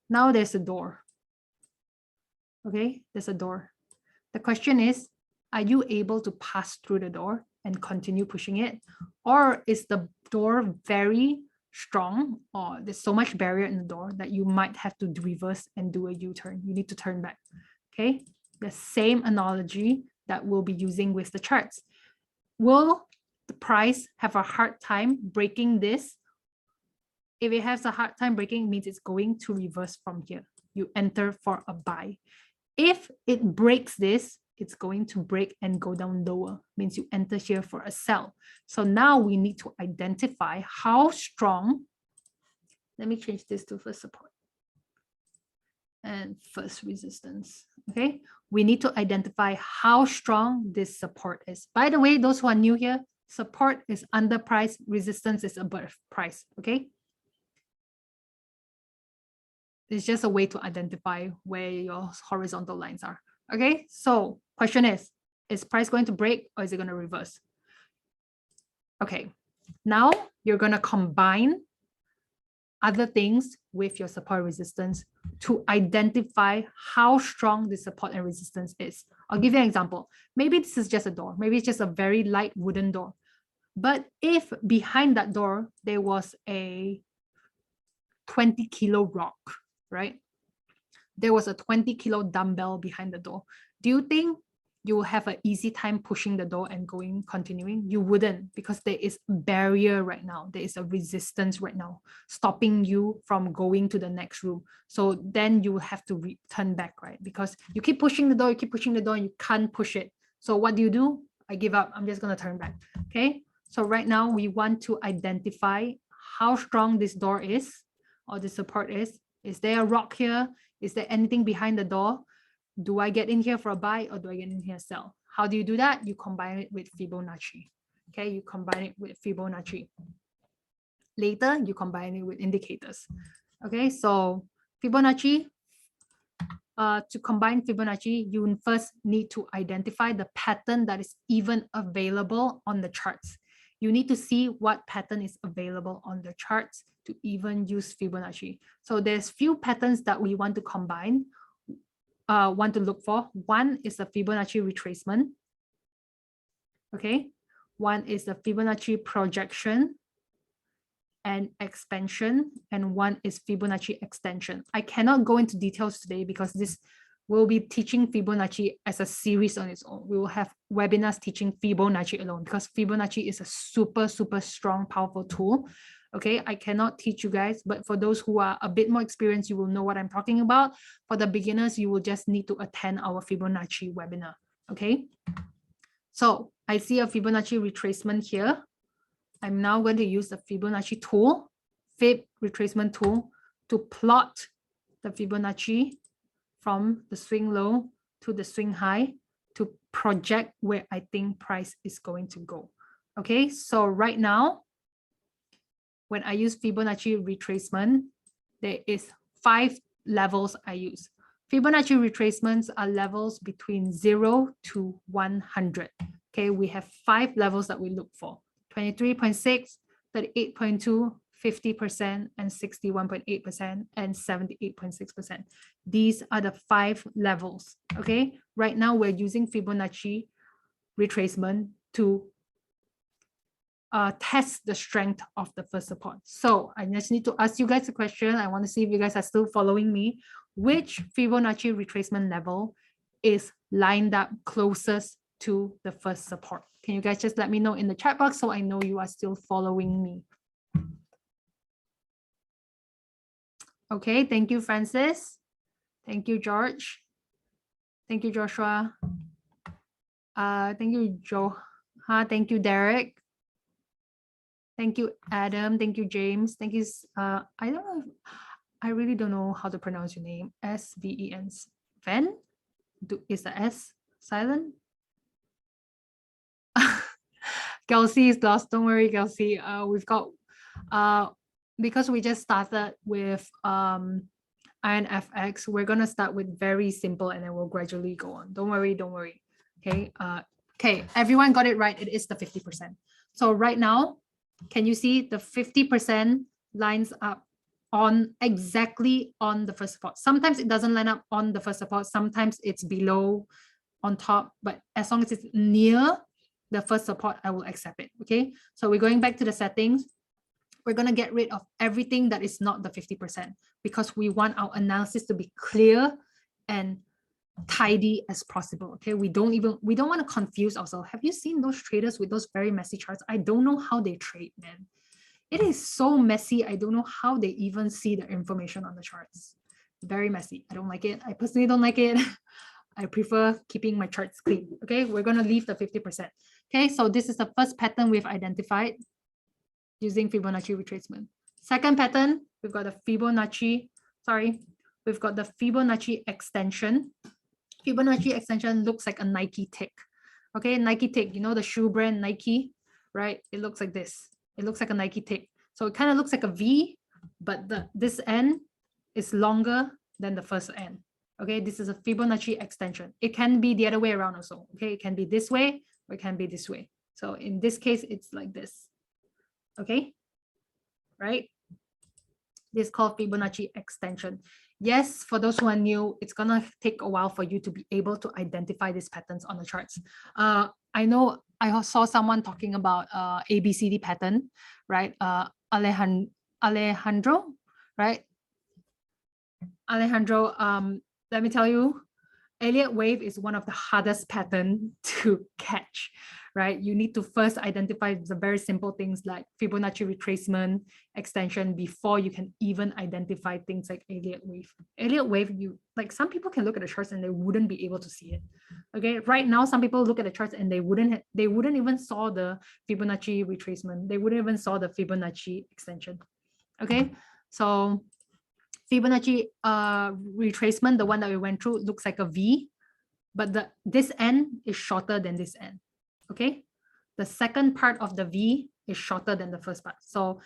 Now there's a door. Okay, there's a door. The question is, are you able to pass through the door and continue pushing it? Or is the door very strong, or there's so much barrier in the door that you might have to reverse and do a U-turn? You need to turn back. Okay, the same analogy that we'll be using with the charts. Will the price have a hard time breaking this? If it has a hard time breaking, it means it's going to reverse from here. You enter for a buy. If it breaks this, it's going to break and go down lower, means you enter here for a sell. So now we need to identify how strong. Let me change this to first support and first resistance. Okay, we need to identify how strong this support is. By the way, those who are new here, support is under price, resistance is above price. Okay, it's just a way to identify where your horizontal lines are. Okay, so question is price going to break or is it going to reverse? Okay, now you're going to combine other things with your support resistance to identify how strong the support and resistance is. I'll give you an example. Maybe this is just a door. Maybe it's just a very light wooden door. But if behind that door, there was a 20-kilo rock, right? There was a 20-kilo dumbbell behind the door. Do you think you will have an easy time pushing the door and continuing? You wouldn't, because there is a barrier right now. There is a resistance right now, stopping you from going to the next room. So then you will have to turn back, right? Because you keep pushing the door, you keep pushing the door, and you can't push it. So what do? I give up. I'm just going to turn back. Okay. So right now we want to identify how strong this door is, or the support is. Is there a rock here? Is there anything behind the door? Do I get in here for a buy, or do I get in here sell? How do you do that? You combine it with Fibonacci. Okay, you combine it with Fibonacci. Later, you combine it with indicators. Okay, so Fibonacci, to combine Fibonacci, you first need to identify the pattern that is even available on the charts. You need to see what pattern is available on the charts to even use Fibonacci. So there's few patterns that we want to combine, want to look for. One is the Fibonacci retracement. Okay. One is the Fibonacci projection and expansion, and one is Fibonacci extension. I cannot go into details today because this will be teaching Fibonacci as a series on its own. We will have webinars teaching Fibonacci alone, because Fibonacci is a super, super strong, powerful tool. Okay, I cannot teach you guys, but for those who are a bit more experienced, you will know what I'm talking about. For the beginners, you will just need to attend our Fibonacci webinar. Okay, so I see a Fibonacci retracement here. I'm now going to use the Fibonacci tool, Fib retracement tool, to plot the Fibonacci from the swing low to the swing high to project where I think price is going to go. Okay, so right now, when I use Fibonacci retracement, there is 5 levels I use. Fibonacci retracements are levels between 0 to 100. Okay, we have 5 levels that we look for: 23.6, 38.2, 50%, and 61.8%, and 78.6%. These are the 5 levels. Okay, right now we're using Fibonacci retracement to test the strength of the first support. So I just need to ask you guys a question. I want to see if you guys are still following me. Which Fibonacci retracement level is lined up closest to the first support? Can you guys just let me know in the chat box so I know you are still following me? Okay, thank you, Francis. Thank you, George. Thank you, Joshua. Thank you, Joe. Thank you, Derek. Thank you, Adam. Thank you, James. Thank you. I don't know. I really don't know how to pronounce your name. S-V-E-N. Ven? Is the S silent? Kelsey is lost. Don't worry, Kelsey. We've got, because we just started with IronFX, we're going to start with very simple and then we'll gradually go on. Don't worry, don't worry. Okay. Okay, everyone got it right. It is the 50%. So right now, can you see the 50% lines up on exactly on the first support? Sometimes it doesn't line up on the first support. Sometimes it's below, on top, but as long as it's near the first support, I will accept it. Okay, so we're going back to the settings. We're going to get rid of everything that is not the 50% because we want our analysis to be clear and tidy as possible. Okay, we don't want to confuse ourselves. Have you seen those traders with those very messy charts? I don't know how they trade, man. It is so messy. I don't know how they even see the information on the charts. Very messy. I don't like it. I personally don't like it. I prefer keeping my charts clean. Okay, we're going to leave the 50%. Okay, so this is the first pattern we've identified using Fibonacci retracement. Second pattern, we've got the Fibonacci extension. Fibonacci extension looks like a Nike tick. Okay, Nike tick, you know the shoe brand Nike, right? It looks like this. It looks like a Nike tick. So it kind of looks like a V, but this end is longer than the first end. Okay, this is a Fibonacci extension. It can be the other way around also. Okay, it can be this way or it can be this way. So in this case, it's like this. Okay, right? This is called Fibonacci Extension. Yes, for those who are new, it's gonna take a while for you to be able to identify these patterns on the charts. I know I saw someone talking about ABCD pattern, right? Alejandro, right? Alejandro, let me tell you, Elliott wave is one of the hardest pattern to catch, right? You need to first identify the very simple things like Fibonacci retracement, extension before you can even identify things like Elliott wave. Elliott wave, some people can look at the charts and they wouldn't be able to see it. Okay, right now some people look at the charts and they wouldn't even saw the Fibonacci retracement. They wouldn't even saw the Fibonacci extension. Okay, so Fibonacci retracement, the one that we went through, looks like a V, but this end is shorter than this end. Okay, the second part of the V is shorter than the first part. So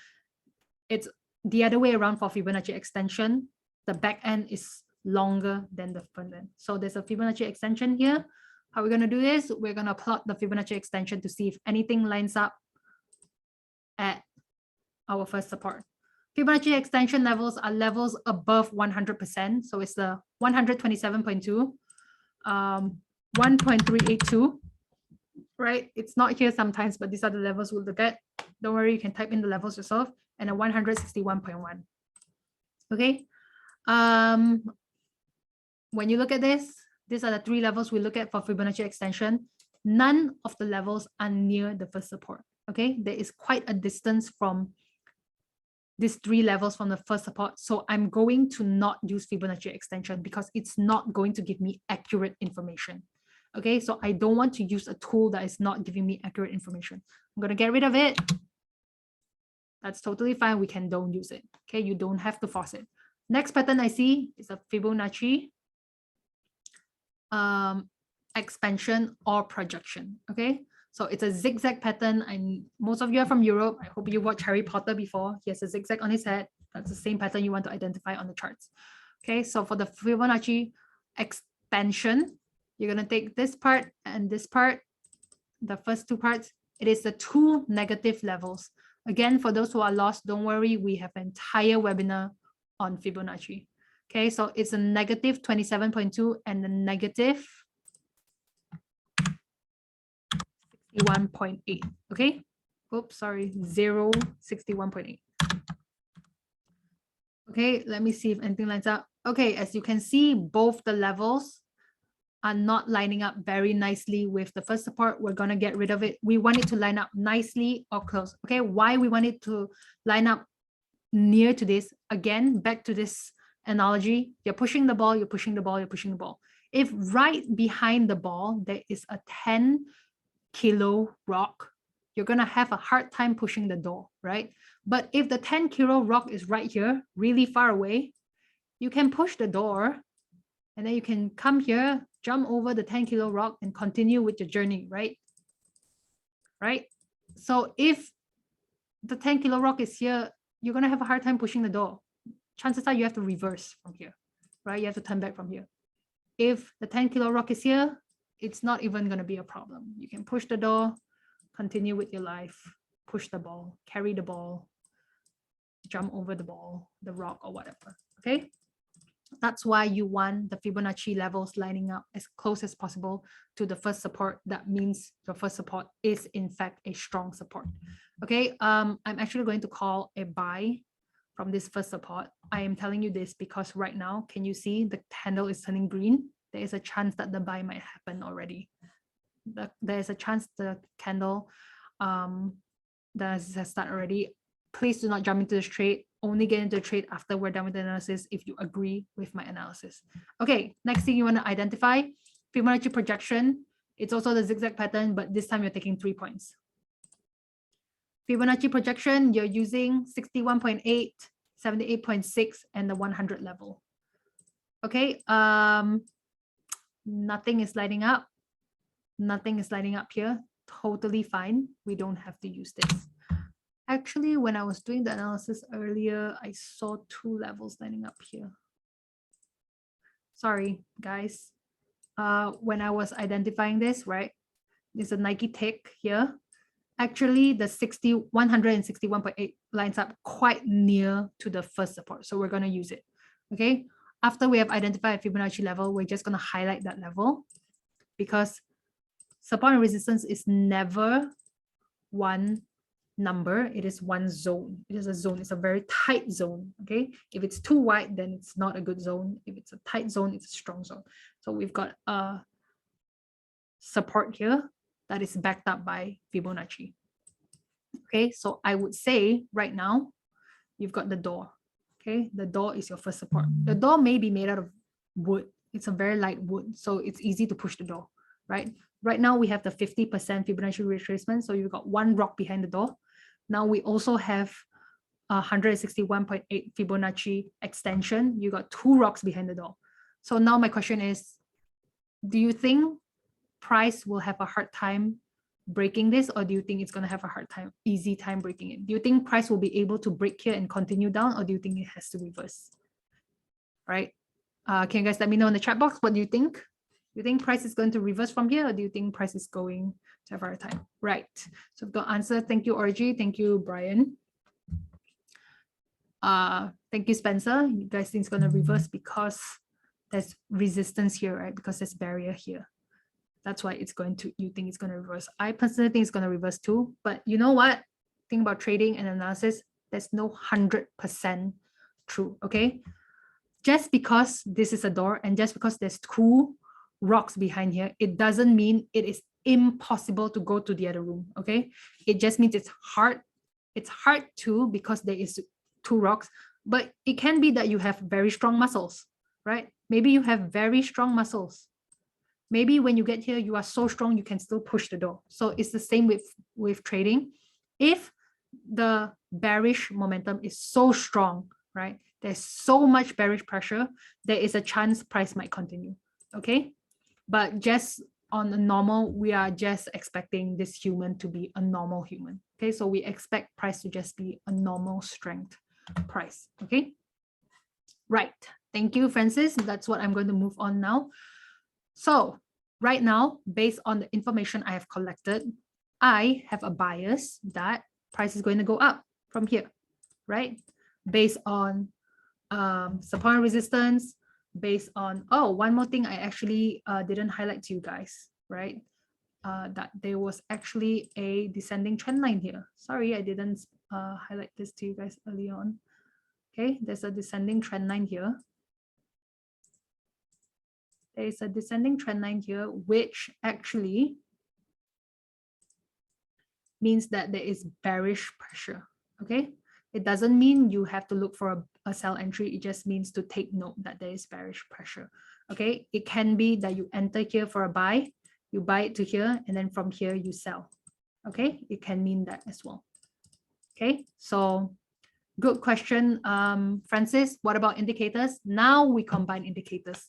it's the other way around for Fibonacci extension. The back end is longer than the front end. So there's a Fibonacci extension here. How we're going to do this? We're going to plot the Fibonacci extension to see if anything lines up at our first support. Fibonacci extension levels are levels above 100%. So it's the 127.2, 1.382, right? It's not here sometimes, but these are the levels we'll look at. Don't worry, you can type in the levels yourself, and a 161.1. Okay. When you look at this, these are the three levels we look at for Fibonacci extension. None of the levels are near the first support. Okay, there is quite a distance from these three levels from the first support. So I'm going to not use Fibonacci extension because it's not going to give me accurate information. Okay, so I don't want to use a tool that is not giving me accurate information. I'm going to get rid of it. That's totally fine. We can don't use it. Okay, you don't have to force it. Next pattern I see is a Fibonacci expansion or projection. Okay, so it's a zigzag pattern. And most of you are from Europe. I hope you watched Harry Potter before. He has a zigzag on his head. That's the same pattern you want to identify on the charts. Okay, so for the Fibonacci expansion, you're going to take this part and this part, the first two parts. It is the two negative levels. Again, for those who are lost, don't worry. We have an entire webinar on Fibonacci. Okay, so it's a negative 27.2 and the negative 61.8. Okay. Oops, sorry, 61.8. Okay, let me see if anything lines up. Okay, as you can see, both the levels are not lining up very nicely with the first support. We're going to get rid of it. We want it to line up nicely or close. Okay, why we want it to line up near to this? Again, back to this analogy. You're pushing the ball, you're pushing the ball, you're pushing the ball. If right behind the ball, there is a 10 kilo rock, you're going to have a hard time pushing the door, right? But if the 10 kilo rock is right here, really far away, you can push the door and then you can come here, jump over the 10 kilo rock and continue with your journey, right? Right? So if the 10 kilo rock is here, you're going to have a hard time pushing the door. Chances are you have to reverse from here, right? You have to turn back from here. If the 10 kilo rock is here, it's not even going to be a problem. You can push the door, continue with your life, push the ball, carry the ball, jump over the ball, the rock or whatever, okay? That's why you want the Fibonacci levels lining up as close as possible to the first support. That means your first support is in fact a strong support. Okay, I'm actually going to call a buy from this first support. I am telling you this because right now, can you see the candle is turning green? There is a chance that the buy might happen already. There is a chance the candle has started already. Please do not jump into this trade. Only get into the trade after we're done with the analysis if you agree with my analysis. Okay, next thing you want to identify, Fibonacci projection. It's also the zigzag pattern, but this time you're taking 3 points. Fibonacci projection, you're using 61.8, 78.6, and the 100 level. Okay, nothing is lighting up. Nothing is lighting up here. Totally fine. We don't have to use this. Actually, when I was doing the analysis earlier, I saw 2 levels lining up here. Sorry, guys. When I was identifying this, right? There's a Nike tick here. actually the 161.8 lines up quite near to the first support. So we're going to use it. Okay. After we have identified a Fibonacci level, we're just going to highlight that level because support and resistance is never one number. It is one zone. It is a zone. It's a very tight zone. Okay. If it's too wide, then it's not a good zone. If it's a tight zone, it's a strong zone. So we've got a support here that is backed up by Fibonacci. Okay, so I would say right now, you've got the door. Okay, the door is your first support. The door may be made out of wood. It's a very light wood, so it's easy to push the door, right? Right now, we have the 50% Fibonacci retracement, so you've got one rock behind the door. Now we also have 161.8 Fibonacci extension. You got two rocks behind the door. So now my question is, do you think price will have a hard time breaking this, or do you think it's going to have a hard time, easy time breaking it? Do you think price will be able to break here and continue down, or do you think it has to reverse? Right? Can you guys let me know in the chat box? What do you think? Do you think price is going to reverse from here, or do you think price is going to have a hard time? Right. So I've got answer. Thank you, Orgy. Thank you, Brian. Thank you, Spencer. You guys think it's going to reverse because there's resistance here, right? Because there's barrier here. That's why it's going to, you think it's going to reverse. I personally think it's going to reverse too. But you know what? Think about trading and analysis. There's no 100% true, okay? Just because this is a door and just because there's two rocks behind here, it doesn't mean it is impossible to go to the other room, okay? It just means it's hard. It's hard too because there is two rocks, but it can be that you have very strong muscles, right? Maybe you have very strong muscles. Maybe when you get here, you are so strong, you can still push the door. So it's the same with trading. If the bearish momentum is so strong, right? There's so much bearish pressure, there is a chance price might continue, okay? But just on a normal, we are just expecting this human to be a normal human, okay? So we expect price to just be a normal strength price, okay? Right, thank you, Francis. That's what I'm going to move on now. So right now, based on the information I have collected, I have a bias that price is going to go up from here, right? Based on support and resistance, based on, oh, one more thing I actually didn't highlight to you guys, right? That there was actually a descending trend line here. Sorry, I didn't highlight this to you guys early on. Okay, there's a descending trend line here. There is a descending trend line here, which actually means that there is bearish pressure, okay? It doesn't mean you have to look for a sell entry. It just means to take note that there is bearish pressure, okay? It can be that you enter here for a buy, you buy it to here, and then from here you sell, okay? It can mean that as well, okay? So good question, Francis. What about indicators? Now we combine indicators.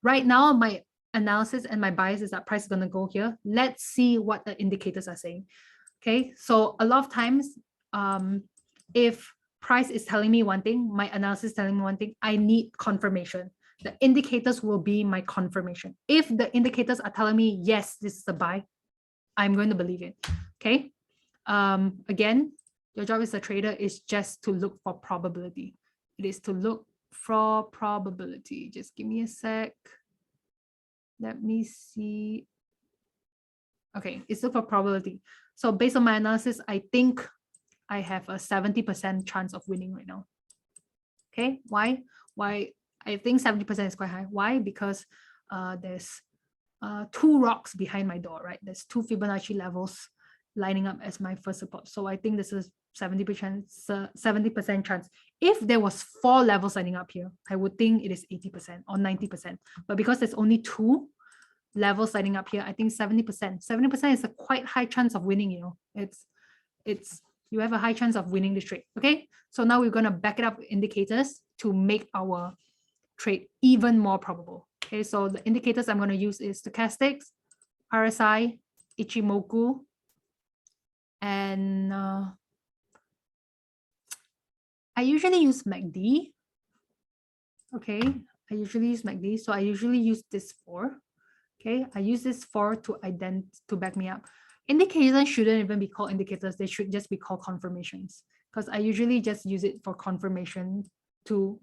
Right now, my analysis and my bias is that price is going to go here. Let's see what the indicators are saying. Okay, so a lot of times, if price is telling me one thing, my analysis is telling me one thing, I need confirmation. The indicators will be my confirmation. If the indicators are telling me, yes, this is a buy, I'm going to believe it. Okay, again, your job as a trader is just to look for probability. It is to look for probability. Just give me a sec. Let me see. Okay, it's look for probability. So based on my analysis, I think I have a 70% chance of winning right now. Okay, why? Why? I think 70% is quite high. Why? Because there's two rocks behind my door, right? There's two Fibonacci levels lining up as my first support. So I think this is 70% chance. If there was four levels lining up here, I would think it is 80% or 90%. But because there's only two levels lining up here, I think 70%. 70% is a quite high chance of winning, you know. It's you have a high chance of winning this trade. Okay. So now we're gonna back it up with indicators to make our trade even more probable. Okay, so the indicators I'm gonna use is stochastics, RSI, Ichimoku, and I usually use MACD. Okay, I usually use MACD. So I usually use this 4. Okay, I use this 4 to back me up. Indicators shouldn't even be called indicators. They should just be called confirmations, because I usually just use it for confirmation to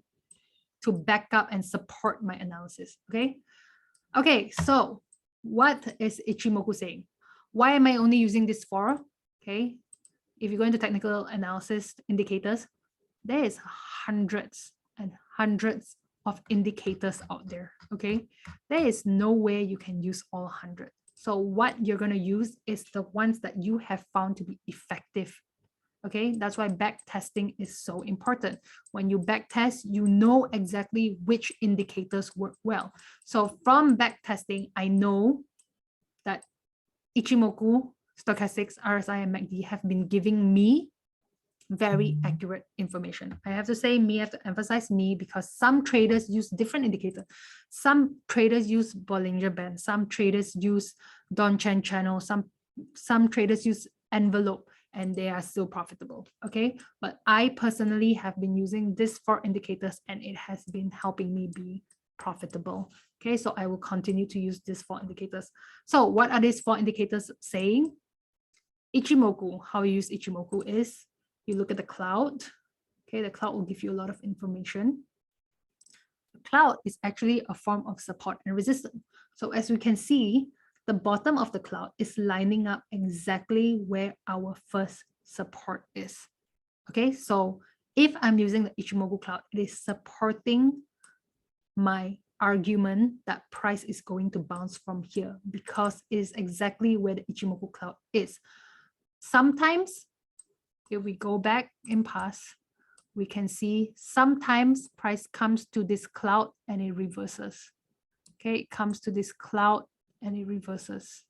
back up and support my analysis. Okay, so what is Ichimoku saying? Why am I only using this for? Okay, if you go into technical analysis indicators, there is hundreds and hundreds of indicators out there. Okay, there is no way you can use all 100. So what you're going to use is the ones that you have found to be effective. Okay, that's why back testing is so important. When you back test, you know exactly which indicators work well. So from back testing, I know that Ichimoku, stochastics, RSI, and MACD have been giving me very accurate information. I have to say me, I have to emphasize me, because some traders use different indicators. Some traders use Bollinger Band, some traders use Downtrend channel, some traders use envelope, and they are still profitable. Okay, but I personally have been using these 4 indicators and it has been helping me be profitable. Okay, so I will continue to use these 4 indicators. So what are these 4 indicators saying? Ichimoku, how you use Ichimoku is you look at the cloud. Okay, the cloud will give you a lot of information. The cloud is actually a form of support and resistance. So as we can see, the bottom of the cloud is lining up exactly where our first support is. Okay, so if I'm using the Ichimoku cloud, it is supporting my argument that price is going to bounce from here, because it is exactly where the Ichimoku cloud is. Sometimes, if we go back in past, we can see sometimes price comes to this cloud and it reverses. Okay, it comes to this cloud and it reverses.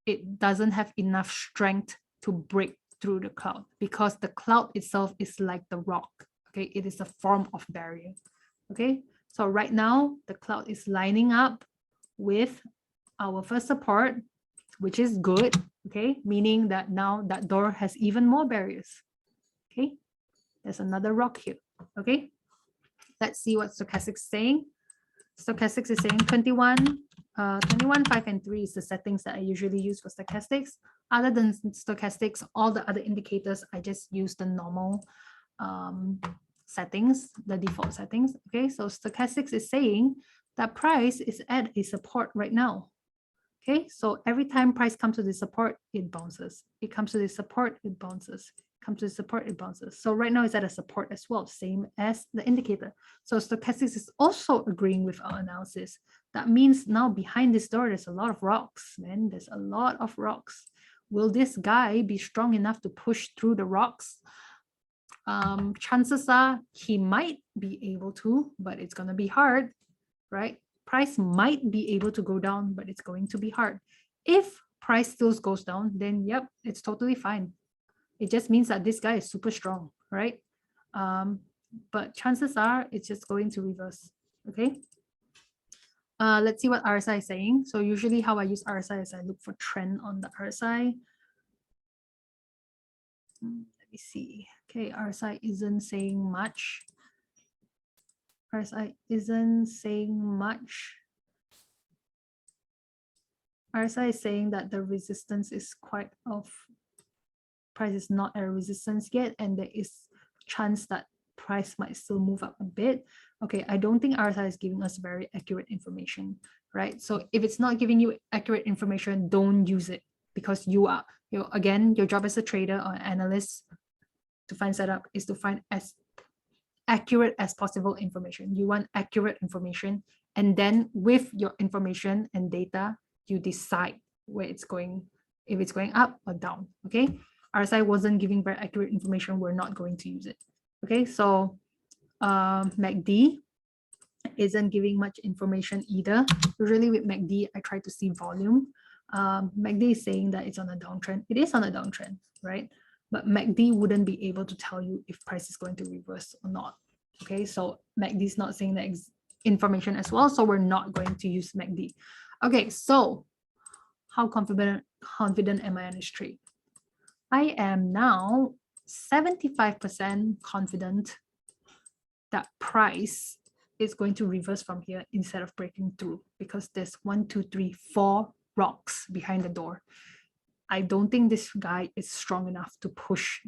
It doesn't have enough strength to break through the cloud, because the cloud itself is like the rock. Okay, it is a form of barrier. Okay, so right now the cloud is lining up with our first support, which is good. Okay, meaning that now that door has even more barriers. Okay, there's another rock here. Okay, let's see what stochastics is saying. Stochastics is saying 21, 21, 5, and 3 is the settings that I usually use for stochastics. Other than stochastics, all the other indicators, I just use the normal settings, the default settings. Okay, so stochastics is saying that price is at a support right now. Okay, so every time price comes to the support, it bounces. It comes to the support, it bounces. Comes to the support, it bounces. So right now it's at a support as well, same as the indicator. So stochastics is also agreeing with our analysis. That means now behind this door, there's a lot of rocks, man. There's a lot of rocks. Will this guy be strong enough to push through the rocks? Chances are he might be able to, but it's going to be hard, right? Price might be able to go down, but it's going to be hard. If price still goes down, then yep, it's totally fine. It just means that this guy is super strong, right? But chances are it's just going to reverse, okay? Let's see what RSI is saying. So usually how I use RSI is I look for trend on the RSI. Let me see. Okay, RSI isn't saying much. RSI isn't saying much. RSI is saying that the resistance is quite off. Price is not at a resistance yet, and there is chance that price might still move up a bit. Okay, I don't think RSI is giving us very accurate information, right? So if it's not giving you accurate information, don't use it, because again, your job as a trader or analyst to find setup is to find as accurate as possible information. You want accurate information, and then with your information and data, you decide where it's going, if it's going up or down. Okay, RSI wasn't giving very accurate information, we're not going to use it. Okay, so MACD isn't giving much information either. Usually with MACD, I try to see volume. MACD is saying that it's on a downtrend. It is on a downtrend, right? But MACD wouldn't be able to tell you if price is going to reverse or not. Okay, so MACD is not saying that information as well, so we're not going to use MACD. Okay, so how confident am I on this trade? I am now 75% confident that price is going to reverse from here instead of breaking through, because there's 1, 2, 3, 4 rocks behind the door. I don't think this guy is strong enough to push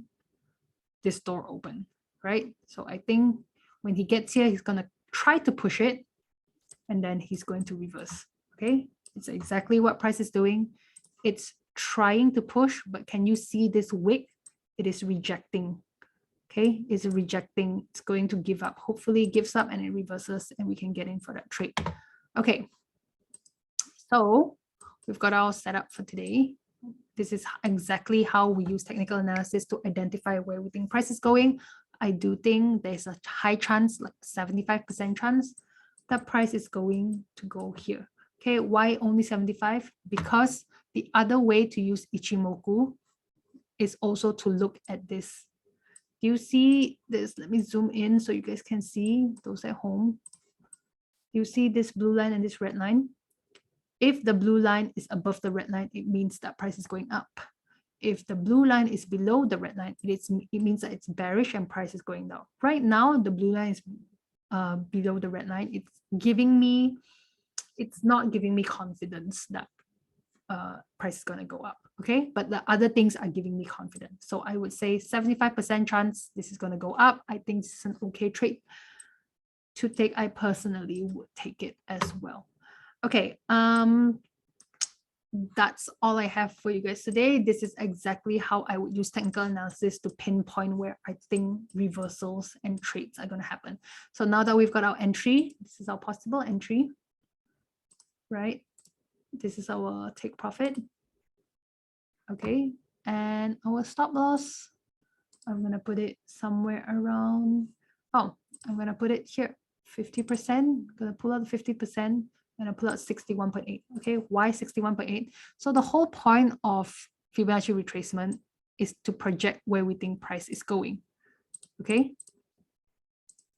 this door open, right? So I think when he gets here, he's gonna try to push it and then he's going to reverse, okay? It's exactly what price is doing. It's trying to push, but can you see this wick? It is rejecting, okay? It's rejecting, it's going to give up. Hopefully it gives up and it reverses and we can get in for that trade. Okay, so we've got our setup for today. This is exactly how we use technical analysis to identify where we think price is going. I do think there's a high chance, like 75% chance, that price is going to go here. Okay, why only 75? Because the other way to use Ichimoku is also to look at this. Do you see this? Let me zoom in so you guys can see, those at home. Do you see this blue line and this red line? If the blue line is above the red line, it means that price is going up. If the blue line is below the red line, it means that it's bearish and price is going down. Right now, the blue line is below the red line. It's not giving me confidence that price is going to go up. Okay, but the other things are giving me confidence. So I would say 75% chance this is going to go up. I think this is an okay trade to take. I personally would take it as well. Okay, that's all I have for you guys today. This is exactly how I would use technical analysis to pinpoint where I think reversals and trades are going to happen. So now that we've got our entry, this is our possible entry, right? This is our take profit. Okay, and our stop loss, I'm going to put it somewhere around, I'm going to put it here, 50%. I'm going to pull out the 50%. And I pull out 61.8. Okay, why 61.8? So the whole point of Fibonacci retracement is to project where we think price is going. Okay,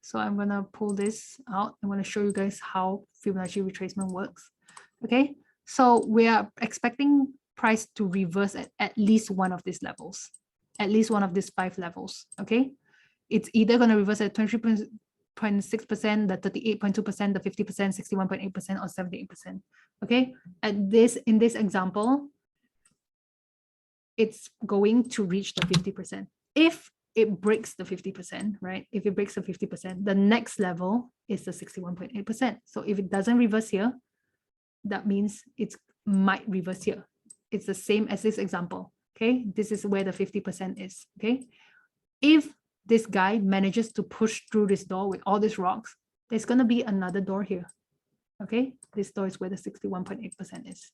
so I'm gonna pull this out. I'm gonna show you guys how Fibonacci retracement works. Okay, so we are expecting price to reverse at least one of these levels, at least one of these 5 levels. Okay, it's either gonna reverse at 23.6%, the 38.2%, the 50%, 61.8%, or 78%. Okay, in this example, it's going to reach the 50%. If it breaks the 50%, right? If it breaks the 50%, the next level is the 61.8%. So if it doesn't reverse here, that means it might reverse here. It's the same as this example. Okay, this is where the 50% is. Okay, if this guy manages to push through this door with all these rocks, there's going to be another door here. Okay, this door is where the 61.8% is.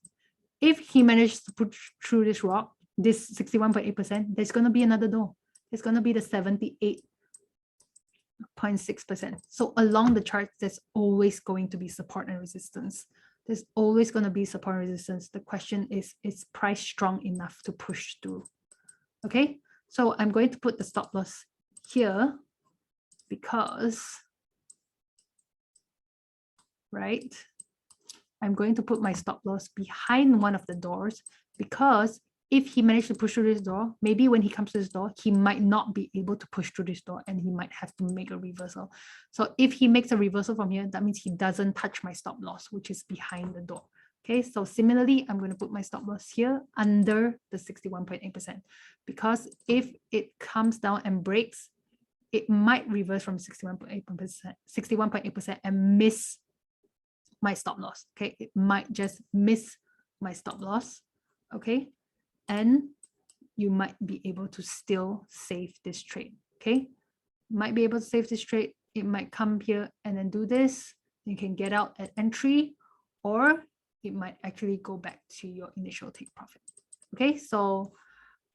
If he manages to push through this rock, this 61.8%, there's going to be another door. It's going to be the 78.6%. So along the chart, there's always going to be support and resistance. There's always going to be support and resistance. The question is price strong enough to push through? Okay, so I'm going to put the stop loss here because, right, I'm going to put my stop loss behind one of the doors because if he managed to push through this door, maybe when he comes to this door, he might not be able to push through this door and he might have to make a reversal. So if he makes a reversal from here, that means he doesn't touch my stop loss, which is behind the door. Okay, so similarly, I'm going to put my stop loss here under the 61.8% because if it comes down and breaks, it might reverse from 61.8% and miss my stop loss. Okay, it might just miss my stop loss. Okay, and you might be able to still save this trade. Okay, might be able to save this trade. It might come here and then do this. You can get out at entry, or it might actually go back to your initial take profit. Okay, so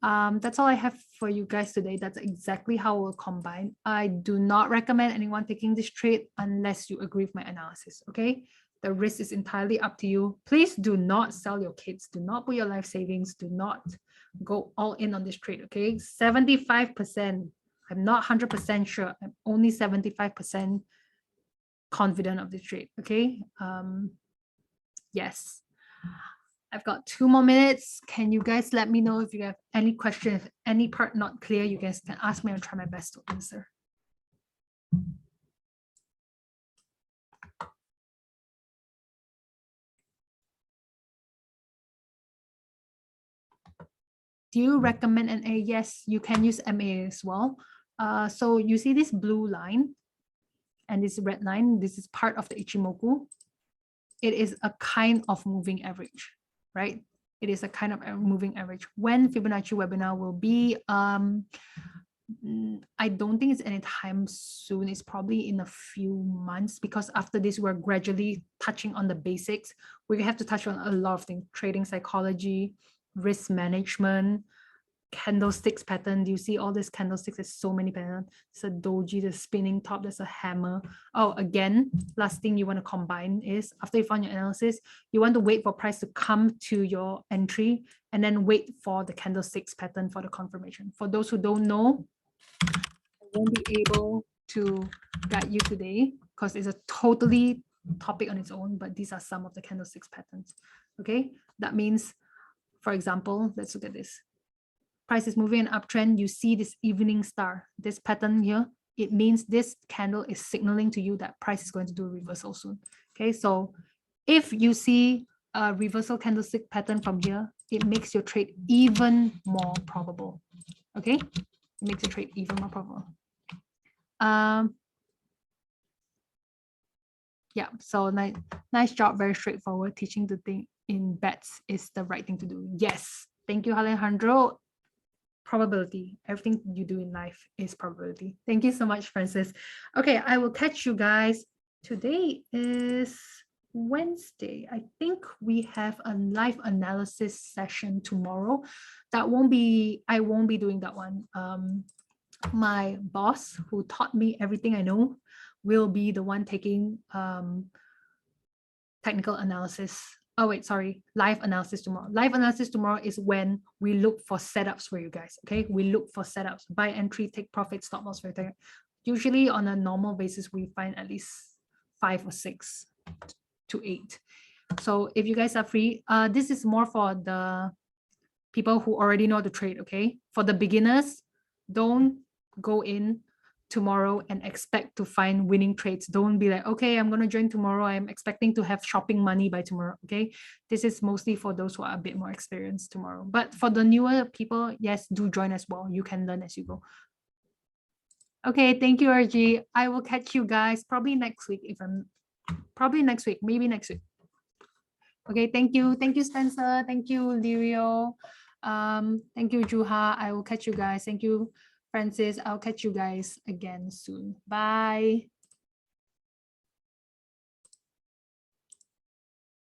that's all I have for you guys today. That's exactly how we'll combine. I do not recommend anyone taking this trade unless you agree with my analysis. Okay, the risk is entirely up to you. Please do not sell your kids. Do not put your life savings. Do not go all in on this trade. Okay, 75%. I'm not 100% sure. I'm only 75% confident of this trade. Okay, yes. I've got 2 more minutes. Can you guys let me know if you have any questions, any part not clear? You guys can ask me. I'll try my best to answer. Do you recommend MA? Yes, you can use MA as well. So you see this blue line and this red line, this is part of the Ichimoku. It is a kind of moving average, right? It is a kind of a moving average. When Fibonacci webinar will be, I don't think it's anytime soon. It's probably in a few months, because after this, we're gradually touching on the basics. We have to touch on a lot of things: trading psychology, risk management, candlesticks pattern. Do you see all these candlesticks? There's so many patterns. There's a doji, there's spinning top, there's a hammer. Oh, again, last thing you want to combine is, after you found your analysis, you want to wait for price to come to your entry and then wait for the candlesticks pattern for the confirmation. For those who don't know, I won't be able to guide you today because it's a totally topic on its own, but these are some of the candlesticks patterns. Okay, that means, for example, let's look at this. Price is moving an uptrend. You see this evening star, this pattern here. It means this candle is signaling to you that price is going to do a reversal soon. Okay, so if you see a reversal candlestick pattern from here, it makes your trade even more probable. Okay, it makes your trade even more probable. Yeah, so nice job. Very straightforward. Teaching to think in bets is the right thing to do. Yes, thank you, Alejandro. Probability. Everything you do in life is probability. Thank you so much, Francis. Okay, I will catch you guys. Today is Wednesday. I think we have a live analysis session tomorrow. I won't be doing that one. My boss, who taught me everything I know, will be the one taking technical analysis. Oh wait, sorry, live analysis tomorrow. Live analysis tomorrow is when we look for setups for you guys. Okay, we look for setups, buy entry, take profit, stop loss for you. Usually on a normal basis, we find at least 5 or 6 to 8. So if you guys are free, this is more for the people who already know how to trade. Okay, for the beginners, don't go in tomorrow and expect to find winning trades. Don't be like, okay, I'm going to join tomorrow. I'm expecting to have shopping money by tomorrow. Okay, this is mostly for those who are a bit more experienced tomorrow. But for the newer people, yes, do join as well. You can learn as you go. Okay, thank you, RG. I will catch you guys probably next week. Maybe next week. Okay, thank you, Spencer. Thank you, Lirio. Thank you, Juha. I will catch you guys. Thank you, Francis. I'll catch you guys again soon. Bye.